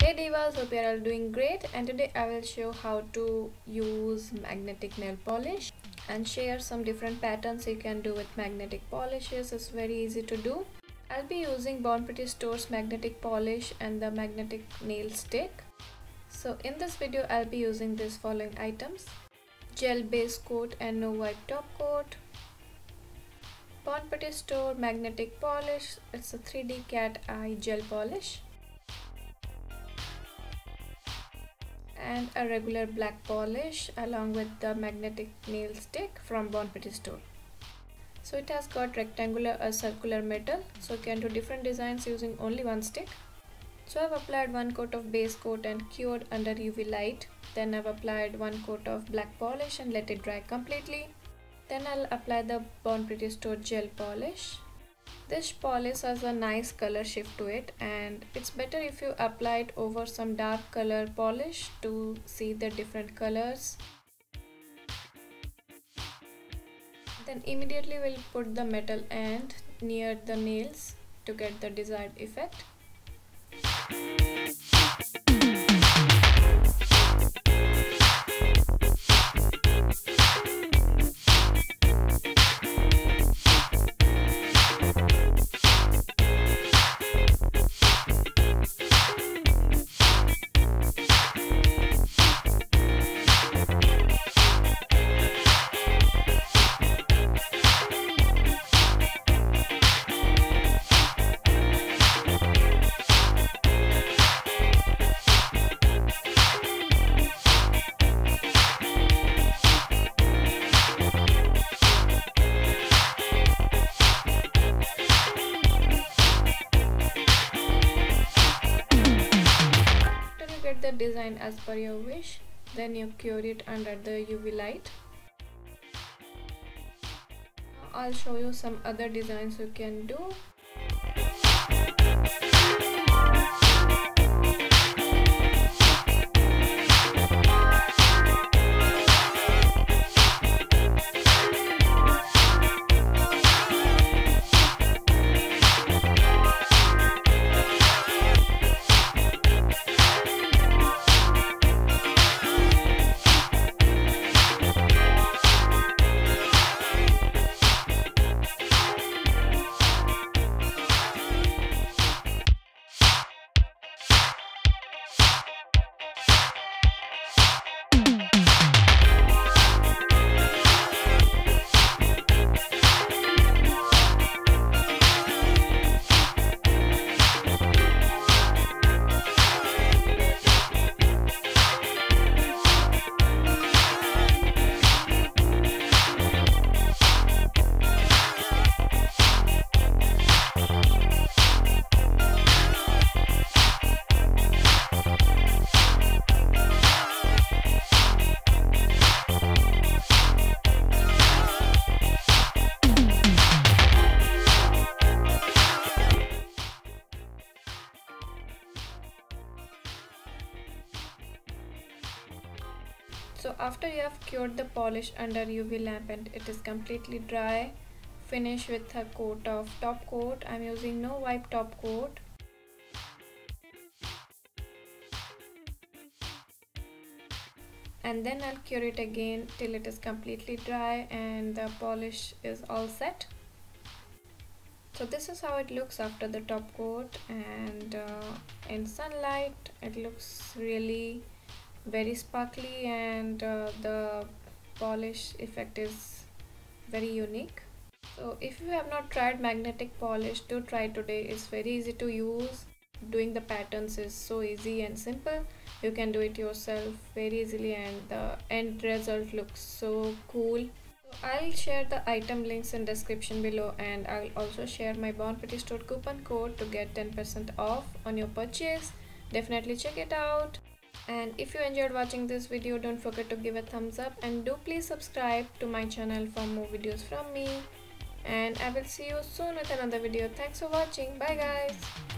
Hey Divas, hope you are all doing great, and today I will show how to use magnetic nail polish and share some different patterns you can do with magnetic polishes. It's very easy to do. I'll be using BornPrettyStore's magnetic polish and the magnetic nail stick. So in this video I'll be using these following items: gel base coat and no wipe top coat, BornPrettyStore magnetic polish, it's a 3D cat eye gel polish, and a regular black polish along with the magnetic nail stick from BornPrettyStore. So it has got rectangular or circular metal, so you can do different designs using only one stick. So I've applied one coat of base coat and cured under UV light. Then I've applied one coat of black polish and let it dry completely. Then I'll apply the BornPrettyStore gel polish. This polish has a nice color shift to it, and it's better if you apply it over some dark color polish to see the different colors. Then immediately we'll put the metal end near the nails to get the desired effect. The design as per your wish, then you cure it under the UV light. I'll show you some other designs you can do. So after you have cured the polish under UV lamp and it is completely dry, finish with a coat of top coat. I'm using no wipe top coat. And then I'll cure it again till it is completely dry and the polish is all set. So this is how it looks after the top coat, and in sunlight it looks really very sparkly, and the polish effect is very unique. So if you have not tried magnetic polish, do try today. It's very easy to use. Doing the patterns is so easy and simple. You can do it yourself very easily, and the end result looks so cool. So I'll share the item links in description below, and I'll also share my BornPrettyStore coupon code to get 10% off on your purchase. Definitely check it out. And if you enjoyed watching this video, don't forget to give a thumbs up, and do please subscribe to my channel for more videos from me. And I will see you soon with another video. Thanks for watching. Bye guys.